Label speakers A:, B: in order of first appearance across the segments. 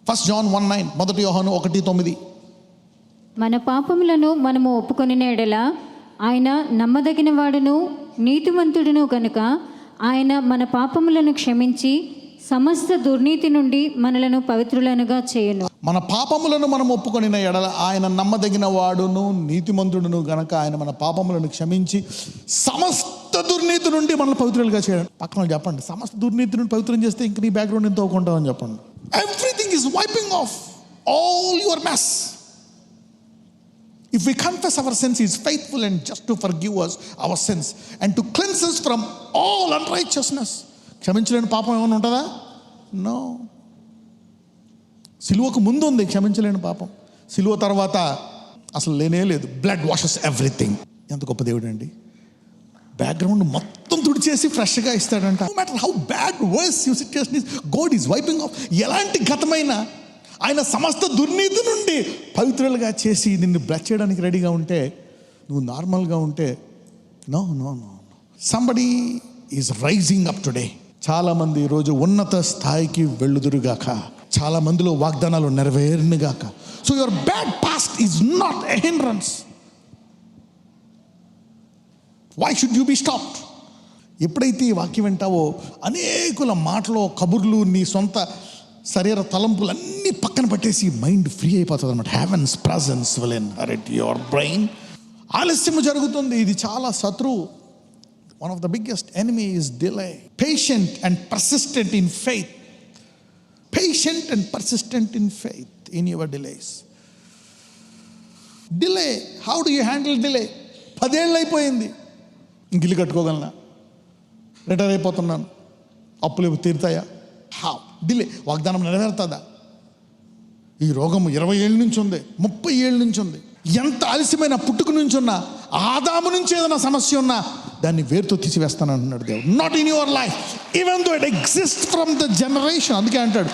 A: 1 John 1:9, 1 యోహాను 1:9.
B: మన పాపములను మనము ఒప్పుకొనిన ఎడల ఆయన నమ్మదగిన వాడును నీతిమంతుడును గనుక ఆయన మన పాపములను క్షమించి సమస్త దుర్నీతి నుండి మనలను పవిత్రులనుగా చేయును.
A: మన పాపములను మనం ఒప్పుకొనిన ఎడల ఆయన నమ్మదగిన వాడును నీతిమంతుడును గనక ఆయన మన పాపములను క్షమించి సమస్త దుర్నీతి నుండి మనల్ని పవిత్రులుగా చేయడం. పక్కన చెప్పండి, సమస్త దుర్నీతి నుండి పవిత్రం చేస్తే ఇంక నీ బ్యాక్గ్రౌండ్ ఎంతో కొంటామని చెప్పండి. Everything is wiping of all your mess. If we confess our sins, He is faithful and just to forgive us our sins and to cleanse us from all unrighteousness. క్షమించలేని పాపం ఏమైనా ఉంటుందా? నో. సిలువకు ముందు ఉంది క్షమించలేని పాపం, సిలువ తర్వాత అసలు లేనే లేదు. Blood washes everything. ఎంత గొప్ప దేవుడు అండి. బ్యాక్గ్రౌండ్ మొత్తం తుడిచేసి ఫ్రెష్గా ఇస్తాడంట. No matter how bad worse your situation is, God is wiping off. ఎలాంటి గతమైనా ఆయన సమస్త దుర్నీతి నుండి పవిత్రులుగా చేసి నిన్ను బ్లెస్ చేయడానికి రెడీగా ఉంటే, నువ్వు నార్మల్గా ఉంటే, no no no. Somebody is rising up today. చాలామంది ఈరోజు ఉన్నత స్థాయికి వెళ్ళుదురుగాక. చాలా మందిలో వాగ్దానాలు నెరవేరునుగాక. So your bad past is not a hindrance. Why should you be stopped? ఎప్పుడైతే ఈ వాక్యం వింటావో అనేకుల మాటలో కబుర్లు, నీ సొంత శరీర తలంపులన్నీ పక్కన పెట్టేసి మైండ్ ఫ్రీ అయిపోతుంది అనమాట. Heaven's presence will inherit your brain. ఆలస్యం జరుగుతుంది. ఇది చాలా శత్రువు. One of the biggest enemy is delay. Patient and persistent in faith. Patient and persistent in faith in your delays. Delay, how do you handle delay? 10 ఏళ్ళు అయిపోయింది, ఇంక ఇల్లు కట్టుకోగలనా? Retire అయిపోతున్నాను, అప్పులు తీరుతాయా? హౌ? డిలే. వాగ్దానం నెరవేరుతుందా? ఈ రోగం 20 ఏళ్ళ నుంచి ఉంది, 30 ఏళ్ళ నుంచి ఉంది. ఎంత ఆలస్యమైన పుట్టుక నుంచి ఉన్నా, ఆదాము నుంచి ఏదైనా సమస్య ఉన్నా దాన్ని వేరుతో తీసివేస్తాను అంటున్నాడు దేవుడు. Not in your life, even though it exist from the generation. అందుకే అంటాడు,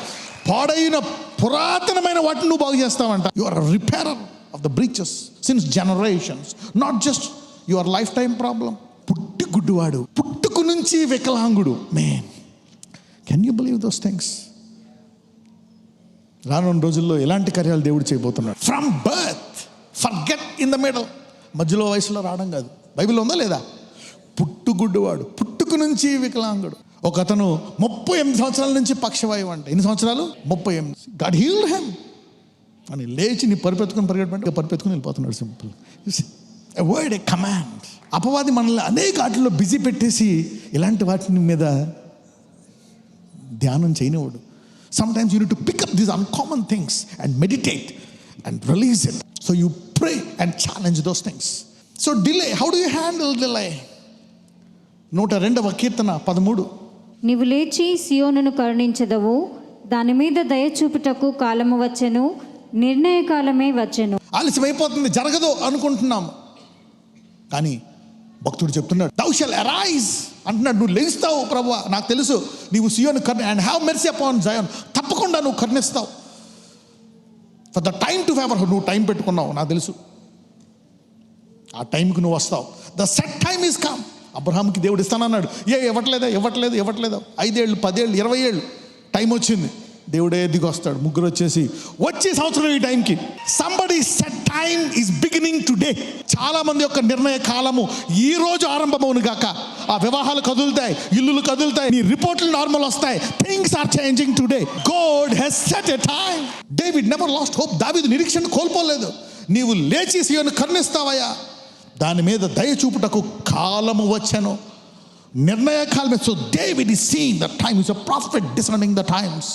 A: పాడైన పురాతనమైన వాటిని నువ్వు బాగు చేస్తావంట. You are repairer of the breaches since generations, not just your life time problem. పుట్టి గుడ్డివాడు, పుట్టుకు నుంచి వికలాంగుడు. Man, can you believe those things? రానున్న రోజుల్లో ఎలాంటి కార్యాలు దేవుడు చేయబోతున్నాడు. From birth, forget in the middle. మధ్యలో వయసులో రావడం కాదు. బైబిల్లో ఉందా లేదా? పుట్టుగుడ్డువాడు, పుట్టుకు నుంచి వికలాంగుడు. ఒక అతను 38 సంవత్సరాల నుంచి పక్షవాయువు అంట. ఎన్ని సంవత్సరాలు? 38. God healed him. అని లేచి నీ పరిపెత్తుకుని పరిపెత్తుకుని వెళ్ళిపోతున్నాడు. Simple. A word, a command. అపవాది మనల్ని అనేక వాటిల్లో బిజీ పెట్టేసి ఇలాంటి వాటి మీద ధ్యానం చేయనివాడు. Sometimes you need to pick up these uncommon things and meditate and release it. So you pray and challenge those things. So delay, how do you handle delay? 102వ కీర్తన 13.
B: నీవు లేచి సియోనును కరుణించెదవు, దాని మీద దయ చూపుటకు కాలము వచ్చెను, నిర్ణయ కాలమే వచ్చెను. ఆలస్యం
A: అయిపోతుంది, జరగదు అనుకుంటున్నాము, కానీ భక్తుడు చెప్తున్నాడు, thou shall arise అంటున్నాడు. నువ్వు లేస్తావు ప్రభువా, నాకు తెలుసు నీవు సియోను and have mercy upon Zion. తప్పకుండా నువ్వు కరుణిస్తావు. For the time to favour, నువ్వు టైం పెట్టుకున్నావు, నాకు తెలుసు. ఆ టైంకి నువ్వు వస్తావు. The set time is come. అబ్రహాంకి దేవుడు ఇస్తానన్నాడు. ఇవ్వట్లేదా 5 ఏళ్ళు, 10 ఏళ్ళు, 20 ఏళ్ళు టైం వచ్చింది. దేవుడే దిగి వస్తాడు. ముగ్గురు వచ్చేసి వచ్చే సంవత్సరం ఈ టైంకి. Somebody set time is beginning today. చాలా మంది యొక్క నిర్ణయ కాలము ఈ రోజు ఆరంభమవును గాక. ఆ వివాహాలు కదులుతాయి, ఇల్లులు కదులుతాయి, నీ రిపోర్ట్లు నార్మల్ వస్తాయి. Things are changing today. God has set a time. David never lost hope. దావీదు నిరీక్షణ కోల్పోలేదు. నీవు లేచి సియోను కరుణిస్తావయ్యా, దాని మీద దయ చూపుటకు కాలము వచ్చెను, నిర్ణయ కాలమే. So David is seeing the time. Is a profit discerning the times.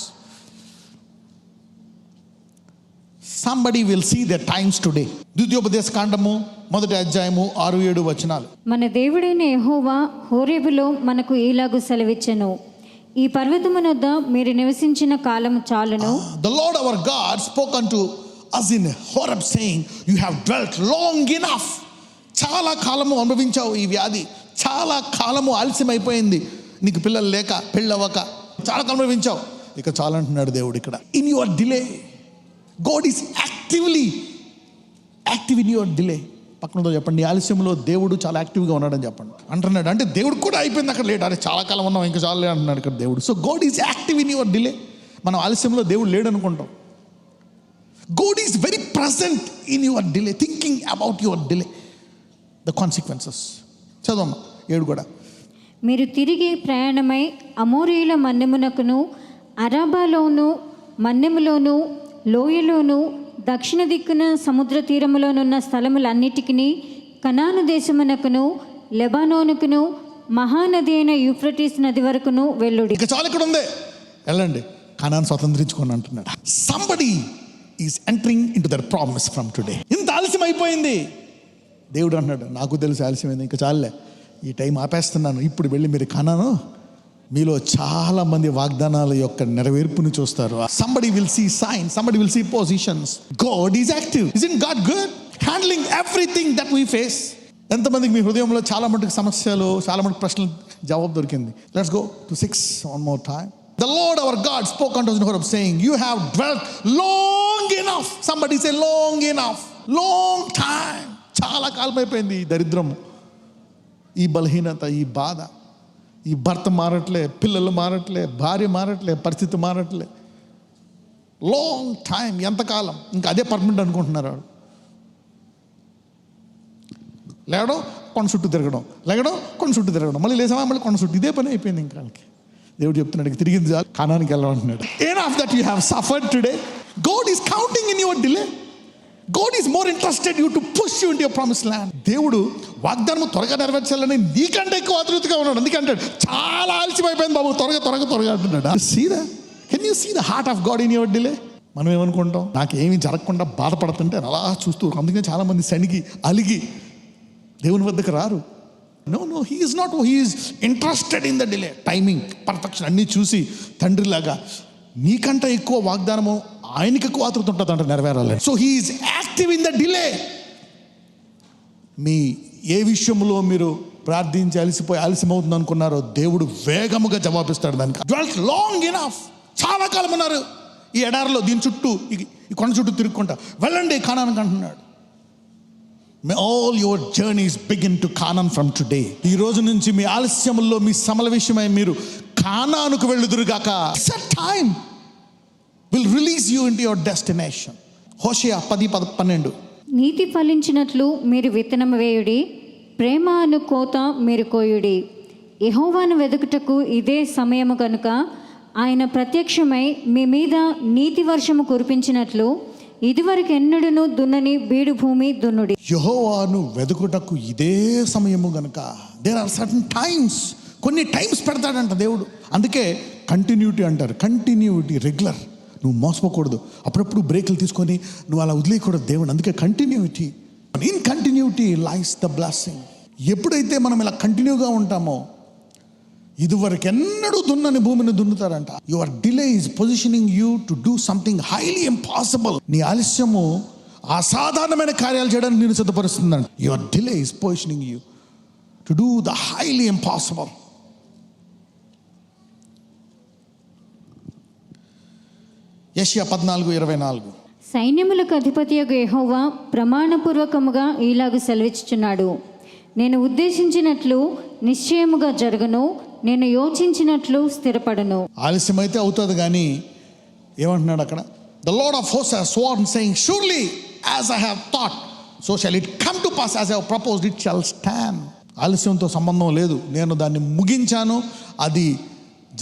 A: Somebody will see their times today. ద్వితీయోపదేశ కాండము 1వ అధ్యాయము 6-7 వచనాలు.
B: మన దేవుడైన యెహోవా హోరేబులో మనకు ఈలాగు సెలవిచ్చెను, ఈ పర్వతమునొద్ద మీరు నివసించిన కాలము చాలును.
A: The Lord our God spoke unto us in Horeb saying, you have dwelt long enough. చాలా కాలము అనుభవించావు ఈ వ్యాధి, చాలా కాలము ఆలస్యం అయిపోయింది, నీకు పిల్లలు లేక పెళ్ళవక చాలా కాలం అనుభవించావు, ఇక చాలంటున్నాడు దేవుడు ఇక్కడ. In your delay, God is actively active in your delay. పక్కనతో చెప్పండి, ఆలస్యంలో దేవుడు చాలా యాక్టివ్గా ఉన్నాడని చెప్పండి అంటున్నాడు. అంటే దేవుడు కూడా అయిపోయింది అక్కడ లేడు, అరే చాలా కాలం ఉన్నాం ఇంకా చాలే అంటున్నాడు ఇక్కడ దేవుడు. So God is active in your delay. మనం ఆలస్యంలో దేవుడు లేడు అనుకుంటాం, God is very present in your delay, thinking about your delay, the consequences. చదవమ్మా 7 కూడా.
B: మీరు తిరిగి ప్రయాణమై అమోరీయుల మన్నెమునకును అరాబాలోను మన్నెములోను లోయలోను దక్షిణ దిక్కున సముద్ర తీరములోనున్న స్థలములన్నిటికీ కనాను దేశమునకును లెబానోనుకును మహానది అయిన యూఫ్రటీస్ నది వరకును వెళ్ళుడి.
A: ఇక చాలు, ఇక్కడ ఉంది, వెళ్ళండి, కనాను స్వతంత్రించుకొని అంటున్నాడు. Somebody is entering in to their promise from today. ఇంత ఆలస్యం అయిపోయింది, దేవుడు అంటున్నాడు నాకు తెలుసు ఆలస్యమైంది, ఇంకా చాలులే, ఈ టైం ఆపేస్తున్నాను, ఇప్పుడు వెళ్ళి మీరు కనాను, మీలో చాలా మంది వాగ్దానాల యొక్క నెరవేర్పుని చూస్తారు. Somebody will see signs, somebody will see positions. God is active. Isn't God good handling everything that we face? ఎంతమందికి మీ హృదయంలో చాలా మటుకు సమస్యలు, చాలా మటుకు ప్రశ్నలు జవాబు దొరికింది? Let's go to 6 one more time. The Lord our God spoke unto us in Horeb, saying, you have dwelt long enough. Somebody say long enough. Long time. చాలా కాలం అయిపోయింది. ఈ దరిద్రము, ఈ బలహీనత, ఈ బాధ, ఈ భర్త మారట్లే, పిల్లలు మారట్లే, భార్య మారట్లే, పరిస్థితి మారట్లే. లాంగ్ టైం, ఎంతకాలం? ఇంకా అదే పర్మనెంట్ అనుకుంటున్నారు. లేవడం, కొండ చుట్టూ తిరగడం, లేగడం, కొండ చుట్టూ తిరగడం, మళ్ళీ లేసామా, మళ్ళీ కొండ చుట్టూ, ఇదే పని అయిపోయింది. ఇంకా దేవుడు చెప్తున్నాడు, తిరిగింది చాలు, కానానికి వెళ్ళమంటున్నాడు. Enough that you have suffered today. God is counting in your delay. God is more interested you to push you into your promised land. దేవుడు వాగ్దానం త్వరగా నెరవేర్చాలని నీకంటే ఎక్కువ ఆతృతగా ఉన్నాడు. అందుకంటే చాలా ఆలస్యమైపోయింది బాబు, త్వరగా త్వరగా త్వరగా అంటున్నాడు. See that? Can you see the heart of God in your delay? మనం ఏమనుకుంటాం, నాకేమీ జరగకుండా బాధపడుతుంటే అలా చూస్తూ, అందుకనే చాలా మంది సణిగి అలిగి దేవుని వద్దకు రారు. No, he is not. He is interested in the delay. Timing, perfection అన్నీ చూసి తండ్రిలాగా నీకంటే ఎక్కువ వాగ్దానము ఆయనకి ఎక్కువ ఆతృత ఉంటుంది అంటే నెరవేరాలి. So he is active in the delay. మీ ఏ విషయంలో మీరు ప్రార్థించి అలసిపోయి ఆలస్యమవుతుంది అనుకున్నారో దేవుడు వేగముగా జవాబిస్తాడు దానికి. Dwelt long enough. చాలా కాలం ఉన్నారు ఈ ఎడారిలో, దీని చుట్టూ, ఈ కొండ చుట్టూ తిరుగుకుంటా, వెళ్ళండి కానానికి అంటున్నాడు. May all your journeys begin to Canaan from today. ఈ రోజు నుంచి మీ ఆలస్యముల్లో, మీ శ్రమల విషయమై మీరు కానానుకు వెళ్ళుదురుగాక. Set time will release you into your destination. హోషేయ 10:12.
B: నీతి ఫలించినట్లు మీరు విత్తనము వేయుడి, ప్రేమ అను కోత మీరు కోయుడి. యెహోవాను వెదుకుటకు ఇదే సమయము కనుక ఆయన ప్రత్యక్షమై మీ మీద నీతి వర్షము కురిపించినట్లు ఇదివరకు ఎన్నడూను దున్నని బీడు భూమి దున్నుడి.
A: యెహోవాను వెదుకుటకు ఇదే సమయము గనుక. దేర్ ఆర్ సర్టన్ టైమ్స్, కొన్ని టైమ్స్ పెడతాడంట దేవుడు. అందుకే కంటిన్యూటీ అంటారు. Continuity, regular. నువ్వు మోసపోకూడదు, అప్పుడప్పుడు బ్రేకులు తీసుకొని నువ్వు అలా వదిలేయకూడదు దేవుడు. అందుకే continuity. In continuity lies the blessing. ఎప్పుడైతే మనం ఇలా కంటిన్యూగా ఉంటామో, ఇదివరకు ఎన్నడూ దున్నని భూమిని దున్నుతారంట. Your delay is positioning you to do something highly impossible. నీ ఆలస్యము అసాధారణమైన కార్యాలు చేయడానికి నేను సిద్ధపరుస్తుందంట. Your delay is positioning you to do the highly impossible. యెషయా 14:24.
B: సైన్యములకు అధిపతియగు యెహోవా ప్రమాణపూర్వకముగా ఈలాగు సెలవిచ్చుచున్నాడు, నేను ఉద్దేశించినట్లు నిశ్చయముగా జరుగును, నేను యోచించినట్లు స్థిరపడను.
A: ఆలస్యమైతే అవుతుంది కానీ ఏమంటున్నాడు అక్కడ? The lord of hosts has స్worn saying, surely as I have thought so shall it come to pass, as I have proposed it shall stand. ఆలస్యంతో సంబంధం లేదు, నేను దాన్ని ముగించాను, అది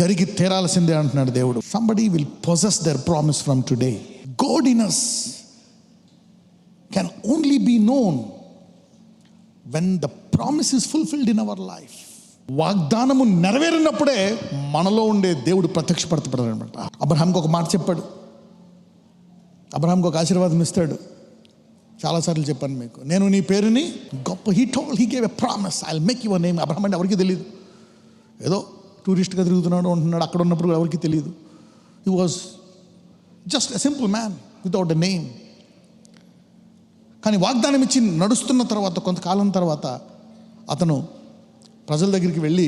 A: జరిగి తీరాల్సిందే అంటున్నాడు దేవుడు. Somebody will possess their promise from today. Godliness can only be known when the promise is fulfilled in our life. వాగ్దానము నెరవేరినప్పుడే మనలో ఉండే దేవుడు ప్రత్యక్షపడతాడు అనమాట. అబ్రహాంకి ఒక మాట చెప్పాడు, అబ్రహాంకి ఒక ఆశీర్వాదం ఇస్తాడు. చాలాసార్లు చెప్పాను మీకు, నేను నీ పేరుని గొప్ప, he gave a promise, I will make your name. Abraham అంటే ఎవరికి తెలియదు, ఏదో టూరిస్ట్గా తిరుగుతున్నాడు ఉంటున్నాడు, అక్కడ ఉన్నప్పుడు ఎవరికి తెలియదు. He was just a simple man without a name. కానీ వాగ్దానం ఇచ్చి నడుస్తున్న తర్వాత, కొంతకాలం తర్వాత అతను ప్రజల దగ్గరికి వెళ్ళి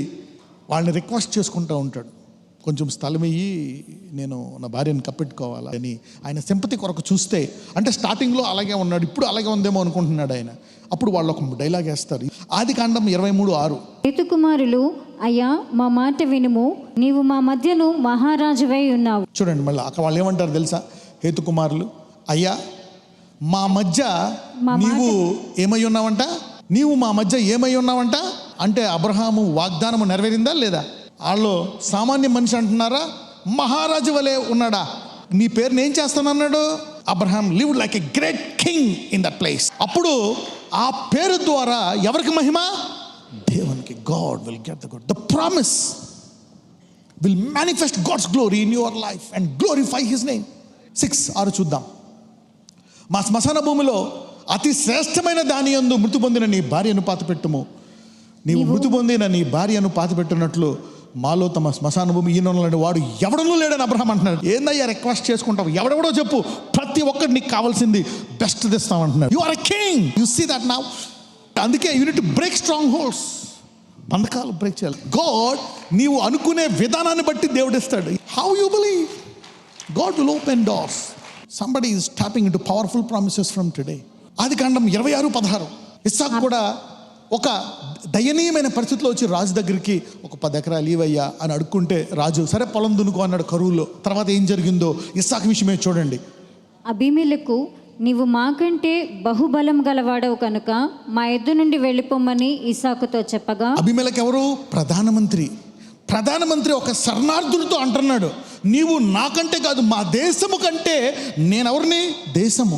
A: వాళ్ళని రిక్వెస్ట్ చేసుకుంటూ ఉంటాడు, కొంచెం స్థలం ఇయ్యి, నేను నా భార్యను కప్పెట్టుకోవాలి అని. ఆయన సింపతి కొరకు చూస్తే, అంటే స్టార్టింగ్లో అలాగే ఉన్నాడు, ఇప్పుడు అలాగే ఉందేమో అనుకుంటున్నాడు ఆయన. అప్పుడు వాళ్ళు ఒక డైలాగ్ వేస్తారు, ఆదికాండం 23:6.
B: హేతు కుమారులు, అయ్యా మా మాట వినుము, నీవు మా మధ్యను మహారాజువై ఉన్నావు.
A: చూడండి మళ్ళీ అక్కడ వాళ్ళు ఏమంటారు తెలుసా? హేతు కుమారులు, అయ్యా మా మధ్య
B: మా
A: నీవు ఏమై ఉన్నావంట, నీవు మా మధ్య ఏమై ఉన్నావంట అంటే అబ్రహాము వాగ్దానము నెరవేరిందా లేదా? వాళ్ళు సామాన్య మనిషి అంటున్నారా, మహారాజు వలె ఉన్నాడా? నీ పేరుని ఏం చేస్తానన్నాడు? Abraham lived like a great king in that place. అప్పుడు ఆ పేరు ద్వారా ఎవరికి మహిమ? దేవునికి. God will get the good. The promise will manifest God's glory in your life and glorify his name. 6 చూద్దాం. మా శ్మశాన భూమిలో అతి శ్రేష్టమైన దాని యందు మృతి పొందిన నీ భార్యను పాతిపెట్టుము. నీవు మృతి పొందిన నీ భార్యను పాతిపెట్టినట్లు మాలో తమ శ్మశాన భూమి ఈయన వాడు ఎవడనూ లేడని అబ్రహాం అంటున్నాడు. ఏందయ్యా రిక్వెస్ట్ చేసుకుంటావు? ఎవడెవడో చెప్పు, ప్రతి ఒక్కటి నీకు కావాల్సింది బెస్ట్ తెస్తామంటున్నాడు. You are a king, you see that now. అందుకే యూనిట్ బ్రేక్ స్ట్రాంగ్ హోల్డ్స్. బంధకాలు బ్రేక్ చేయాలి. గాడ్ నీవు అనుకునే విధానాన్ని బట్టి దేవుడు ఇస్తాడు. How you believe God will open doors. Somebody is tapping into powerful promises from today. ఆదికాండం 26:16. ఇస్సాకు కూడా ఒక దయనీయమైన పరిస్థితిలో వచ్చి రాజు దగ్గరికి ఒక 10 ఎకరాలు ఇవయ్యా అని అడుక్కుంటే రాజు సరే పొలం దున్నుకో అన్నాడు కరువులో. తర్వాత ఏం జరిగిందో ఇస్సాకు విషయమే చూడండి.
B: అబీమెలెకు నీవు మాకంటే బహుబలం గలవాడవు కనుక మా ఎద్దు నుండి వెళ్ళిపోమని ఇస్సాకుతో చెప్పగా,
A: అబీమెలెకు ఎవరు? ప్రధానమంత్రి ఒక శరణార్థులతో అంటున్నాడు, నీవు నాకంటే కాదు మా దేశము కంటే నేనెవరిని? దేశము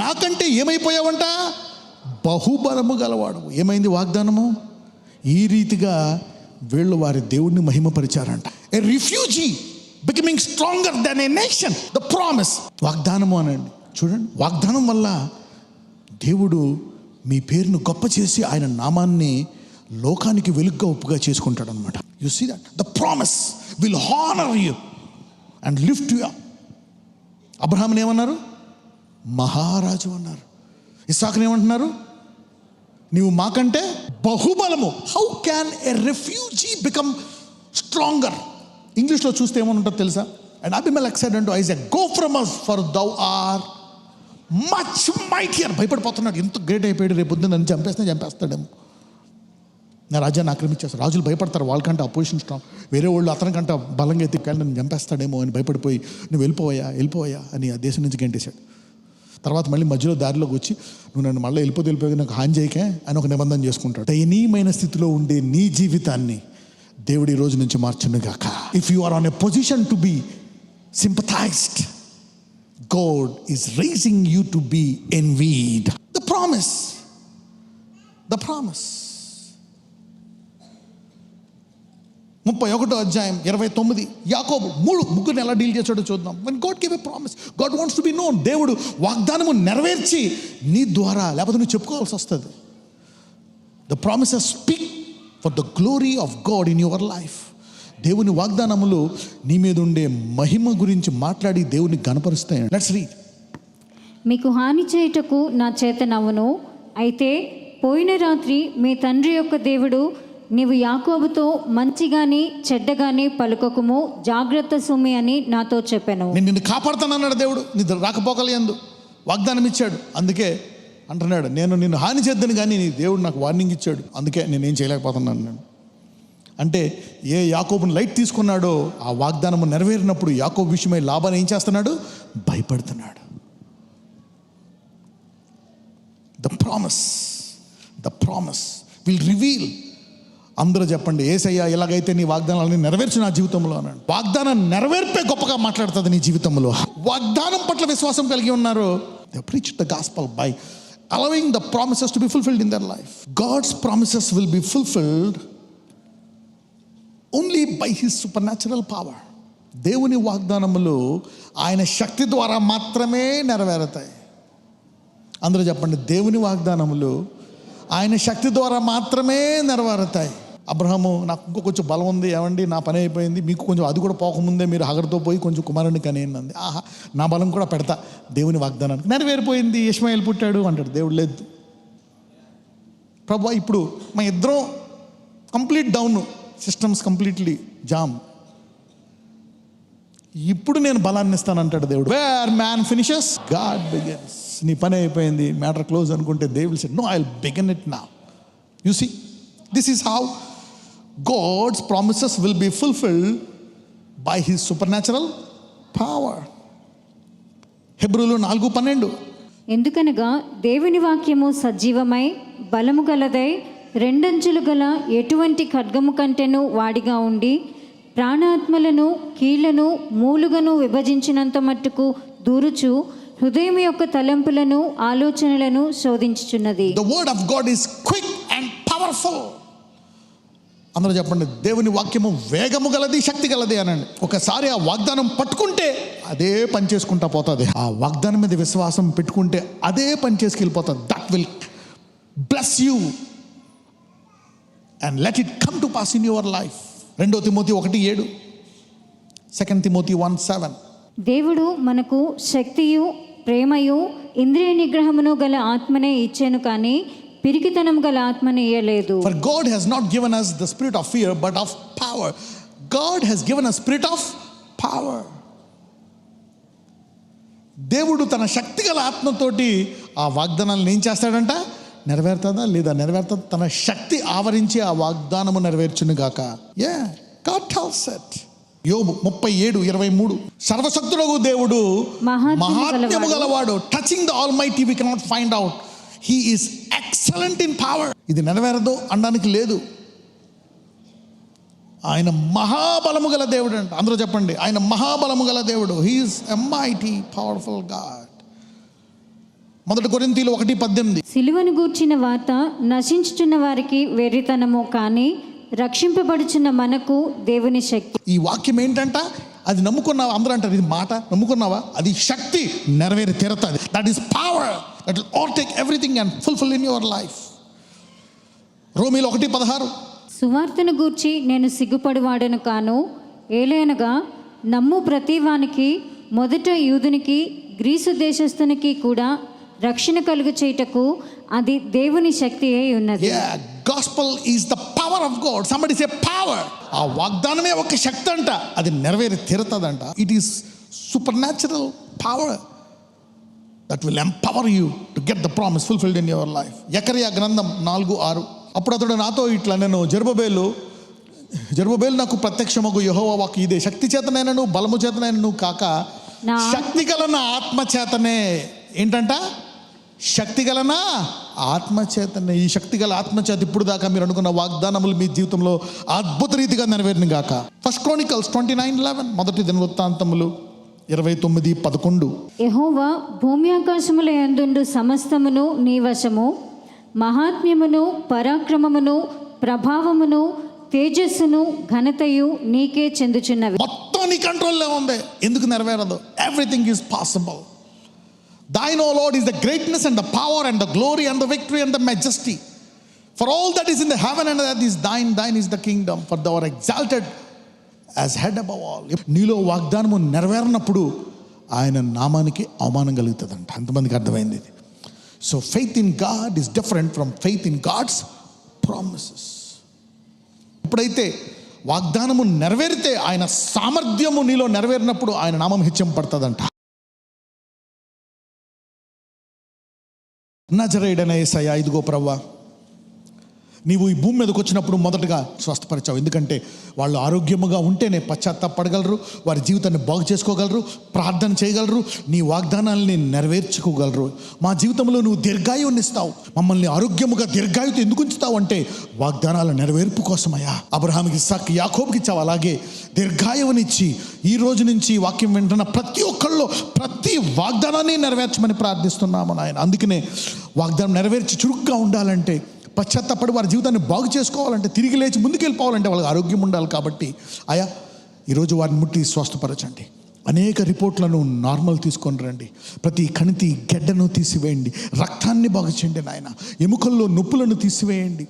A: నాకంటే ఏమైపోయావంట? బహుబలము గలవాడు. ఏమైంది వాగ్దానము? ఈ రీతిగా వీళ్ళు వారి దేవుడిని మహిమపరిచారంట. A refugee becoming stronger then a nation. The promise. వాగ్దానము అనండి. చూడండి, వాగ్దానం వల్ల దేవుడు మీ పేరును గొప్ప చేసి ఆయన నామాన్ని లోకానికి వెలుగ్గా ఒప్పుగా చేసుకుంటాడు అనమాట. You see that the promise will honour you and lift you up. అబ్రహాంని ఏమన్నారు? మహారాజు అన్నారు. ఇస్సాకుని ఏమంటున్నారు? నీవు మాకంటే బహుబలము. How can a refugee become stronger? ఇంగ్లీష్లో చూస్తే ఏమని ఉంటుందో తెలుసా? And Abimelech said unto Isaac, go from us for thou art much mightier. భయపడిపోతున్నాడు. ఎంత గ్రేట్ అయిపోయాడు, రేపు పొద్దున్న నన్ను చంపేస్తాడేమో, నా రాజ్యాన్ని ఆక్రమించేస్తారు. రాజులు భయపడతారు, వాళ్ళకంటే అపోజిషన్ స్ట్రాంగ్, వేరే వాళ్ళు అతనికంటే బలంగా ఎత్తికెళ్ళి నన్ను చంపేస్తాడేమో అని భయపడిపోయి నువ్వు వెళ్ళిపోయా అని ఆ దేశం నుంచి గంటేశాడు. తర్వాత మళ్ళీ మధ్యలో దారిలోకి వచ్చి నువ్వు నన్ను మళ్ళీ వెళ్ళిపోయి నాకు హాని చేయకే అని ఒక నిబంధన చేసుకుంటాడు. దయనీయమైన స్థితిలో ఉండే నీ జీవితాన్ని దేవుడి రోజు నుంచి మార్చునుగాక. If you are on a position to be sympathised, God is rising you to be envied. The promise. 31:29 యాకోబు ముగ్గురిని ఎలా డీల్ చేశాడో చూద్దాం. when God gave a promise, God wants to be known. దేవుడు వాగ్దానము నెరవేర్చి నీ ద్వారా, లేకపోతే నువ్వు చెప్పుకోవాల్సి వస్తుంది. The promises speak for the glory of God in your life. దేవుని వాగ్దానములు నీ మీద ఉండే మహిమ గురించి మాట్లాడి దేవుని గణపరుస్తాయి. Let's read.
B: మీకు హాని చేయుటకు నా చేత నవ్వును. అయితే పోయిన రాత్రి మీ తండ్రి యొక్క దేవుడు నీవు యాకోబుతో మంచిగాని చెడ్డగాని పలుకకుము, జాగ్రత్త సుమి అని నాతో చెప్పాను.
A: నేను నిన్ను కాపాడుతానన్నాడు దేవుడు. నీ రాకపోకలందు వాగ్దానం ఇచ్చాడు. అందుకే అంటున్నాడు, నేను నిన్ను హాని చేద్దాను కానీ నీ దేవుడు నాకు వార్నింగ్ ఇచ్చాడు, అందుకే నేనేం చేయలేకపోతున్నాను నేను. అంటే ఏ యాకోబుని లైట్ తీసుకున్నాడో ఆ వాగ్దానము నెరవేరినప్పుడు యాకోబు విషయమై లాభాన్ని ఏం చేస్తున్నాడు? భయపడుతున్నాడు. The promise will reveal. అందరూ చెప్పండి, యేసయ్యా ఇలాగైతే నీ వాగ్దానాలని నెరవేర్చు నా జీవితంలో అన్నాడు. వాగ్దానం నెరవేర్పే గొప్పగా మాట్లాడుతుంది నీ జీవితంలో. వాగ్దానం పట్ల విశ్వాసం కలిగి ఉన్నారు. They preach the gospel by allowing the promises to be fulfilled in their life. God's promises will be fulfilled only by his supernatural power. దేవుని వాగ్దానములు ఆయన శక్తి ద్వారా మాత్రమే నెరవేరుతాయి. అందరూ చెప్పండి, దేవుని వాగ్దానములు ఆయన శక్తి ద్వారా మాత్రమే నెరవేరుతాయి. అబ్రహాము, నాకు ఇంకో కొంచెం బలం ఉంది, ఏమండి నా పని అయిపోయింది, మీకు కొంచెం అది కూడా పోకముందే మీరు హగరుతో పోయి కొంచెం కుమారుని కనేయండి అంది. ఆహా, నా బలం కూడా పెడతా దేవుని వాగ్దానానికి. నెరవేరిపోయింది, ఇష్మాయేలు పుట్టాడు అంటాడు. దేవుడు లేదు, ప్రభు ఇప్పుడు మా ఇద్దరం complete down, systems completely jam, ఇప్పుడు నేను బలాన్ని ఇస్తానంటాడు దేవుడు. Where man finishes God begins. నీ పని అయిపోయింది, మ్యాటర్ క్లోజ్ అనుకుంటే they will say no, I will begin it now. You see, this is how God's promises will be fulfilled by his supernatural power. హెబ్రీయులు 4:12
B: ఎందుకనగా దేవుని వాక్యము సజీవమై బలము గలదై రెండంచులు గల ఎటువంటి ఖడ్గము కంటెను వాడిగా ఉండి ప్రాణాత్మలను కీళ్లను మూలుగను విభజించినంత మట్టుకు దూరుచు హృదయం యొక్క తలంపులను ఆలోచనలను శోధించుచున్నది.
A: The word of God is quick and powerful. అందరూ చెప్పండి, దేవుని వాక్యము వేగము గలది, శక్తి గలది అనండి. ఒకసారి ఆ వాగ్దానం పట్టుకుంటే అదే పని చేసుకుంటా పోతుంది. ఆ వాగ్దానం మీద విశ్వాసం పెట్టుకుంటే అదే పని చేసుకెళ్ళిపోతుంది. That will bless you and let it come to pass in your life. 2 తిమోతి 1:7, 2 తిమోతి 1:7.
B: దేవుడు మనకు శక్తియు ప్రేమయు ఇంద్రియ నిగ్రహమును గల ఆత్మనే ఇచ్చాను కానీ పిరికితనం గల ఆత్మని ఇయ్యలేదు.
A: For God has not given us the spirit of fear but of power. God has given us spirit of power. దేవుడు తన శక్తి గల ఆత్మతోటి ఆ వాగ్దానాలను ఏం చేస్తాడంట? నెరవేరుతుందా లేదా? నెరవేరుతుంది. తన శక్తి ఆవరించి ఆ వాగ్దానము నెరవేర్చును గాక. God tells it. యోబు 37:23. సర్వశక్తుడగు దేవుడు మహాత్మ్యము గలవాడు. Touching the almighty we cannot find out. He is excellent in power. ఇది నెరవేరదు అనడానికి లేదు. ఆయన మహాబలము గల దేవుడు అంట. అందరూ చెప్పండి, ఆయన మహాబలము గల దేవుడు. He is a mighty powerful God. 1 కొరింథీయులు 1:18.
B: సిలువను గూర్చిన వార్త నశించుచున్న వారికి వెర్రితనము కానీ రక్షింపబడుచున్న మనకు దేవుని శక్తి.
A: ఈ వాక్యం ఏంటంట? అది నమ్ముకున్నావా? అందరూ అంటారు ఇది మాట, నమ్ముకున్నావా? అది శక్తి, నెరవేరి తీరుతుంది. That is power that will overtake everything and fulfil in your life. రోమీయులు 1:16.
B: సువార్తను గూర్చి నేను సిగ్గుపడివాడను కాను, ఏలైనగా నమ్ము ప్రతివానికి మొదట యూదునికి గ్రీసు దేశస్థునికి కూడా రక్షణ కలుగు చేయుటకు అది దేవుని శక్తి అయి ఉన్నది.
A: Gospel is the power of God. Somebody say power. ఆ వాగ్దానమే ఒక శక్తి అంట, అది నెరవేరి తీరుతుందంట. It is supernatural power that will empower you to get the promise fulfilled in your life. యెకర్యా గ్రంథం 4:6. అప్పుడు అతడు నాతో ఇట్లా, నేను జెరుబ్బేలు నాకు ప్రత్యక్షమగు యెహోవా వాక్కు ఇదే, శక్తి చేతనైనను బలము చేతనైనను కాక శక్తి గలన ఆత్మ చేతనే. ఏంటంట? శక్తి గలన ఆత్మచేతనే. ఈ శక్తి గల ఆత్మచేత ఇప్పుడు దాకా మీరు అనుకున్న వాగ్దానములు మీ జీవితంలో అద్భుత రీతిగా నెరవేరిన గాక. 1 Chronicles 29:11. 1 దినవృత్తాంతములు 29:11.
B: యెహోవా భూమి ఆకాశముల యందుండు సమస్తమును నీ వశము, మహాత్మ్యమును పరాక్రమమును ప్రభావమును తేజస్సును ఘనతయు నీకే చెందుచున్నవి.
A: మొత్తం నీ కంట్రోల్లో ఉంది. ఎందుకు నెరవేరదు? Everything is possible. Thine, O Lord, is the greatness and the power and the glory and the victory and the majesty. For all that is in the heaven and earth is thine. Thine is the kingdom. For thou art exalted as head above all. నీలో వాగ్దానము నెరవేరినప్పుడు ఆయన నామానికి అవమానం కలుగుతుందంట. అంతమందికి అర్థమైంది ఇది. So faith in God is different from faith in God's promises. ఎప్పుడైతే వాగ్దానము నెరవేరితే, ఆయన సామర్థ్యము నీలో నెరవేరినప్పుడు ఆయన నామం హెచ్చింపబడుతుందంట. నజరేయుడైన యేసయ్యా, ఇదిగో ప్రభువా, నీవు ఈ భూమి మీదకి వచ్చినప్పుడు మొదటగా స్వస్థపరిచావు. ఎందుకంటే వాళ్ళు ఆరోగ్యముగా ఉంటేనే పశ్చాత్తాపడగలరు, వారి జీవితాన్ని బాగు చేసుకోగలరు, ప్రార్థన చేయగలరు, నీ వాగ్దానాలని నెరవేర్చుకోగలరు. మా జీవితంలో నువ్వు దీర్ఘాయువుని ఇస్తావు. మమ్మల్ని ఆరోగ్యముగా దీర్ఘాయువుతో ఎందుకు ఉంచుతావు అంటే వాగ్దానాల నెరవేర్పు కోసమయ్యా. అబ్రహాముకి, ఇస్సాకు, యాకోబుకి ఇచ్చావు, అలాగే దీర్ఘాయువునిచ్చి ఈ రోజు నుంచి వాక్యం వింటున్న ప్రతి ఒక్కళ్ళు ప్రతి వాగ్దానాన్ని నెరవేర్చమని ప్రార్థిస్తున్నాము నాయన. అందుకనే వాగ్దానం నెరవేర్చి చురుగ్గా ఉండాలంటే, పశ్చాత్తపడి వారి జీవితాన్ని బాగు చేసుకోవాలంటే, తిరిగి లేచి ముందుకు వెళ్ళిపోవాలంటే వాళ్ళకి ఆరోగ్యం ఉండాలి. కాబట్టి అయా, ఈరోజు వారిని ముట్టి స్వస్థపరచండి. అనేక రిపోర్ట్లను నార్మల్ తీసుకొని రండి. ప్రతి కణితి గెడ్డను తీసివేయండి. రక్తాన్ని బాగు చేయండి నాయన. ఎముకల్లో నొప్పులను తీసివేయండి.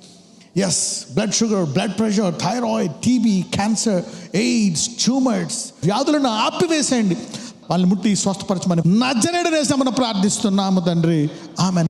A: Yes, blood sugar, blood pressure, thyroid, TB, cancer, AIDS, tumours వ్యాధులను ఆపివేసేయండి. వాళ్ళని ముట్టి స్వస్థపరచమని నజరేయుడైన యేసునామమున ప్రార్థిస్తున్నాము తండ్రి. ఆమేన్.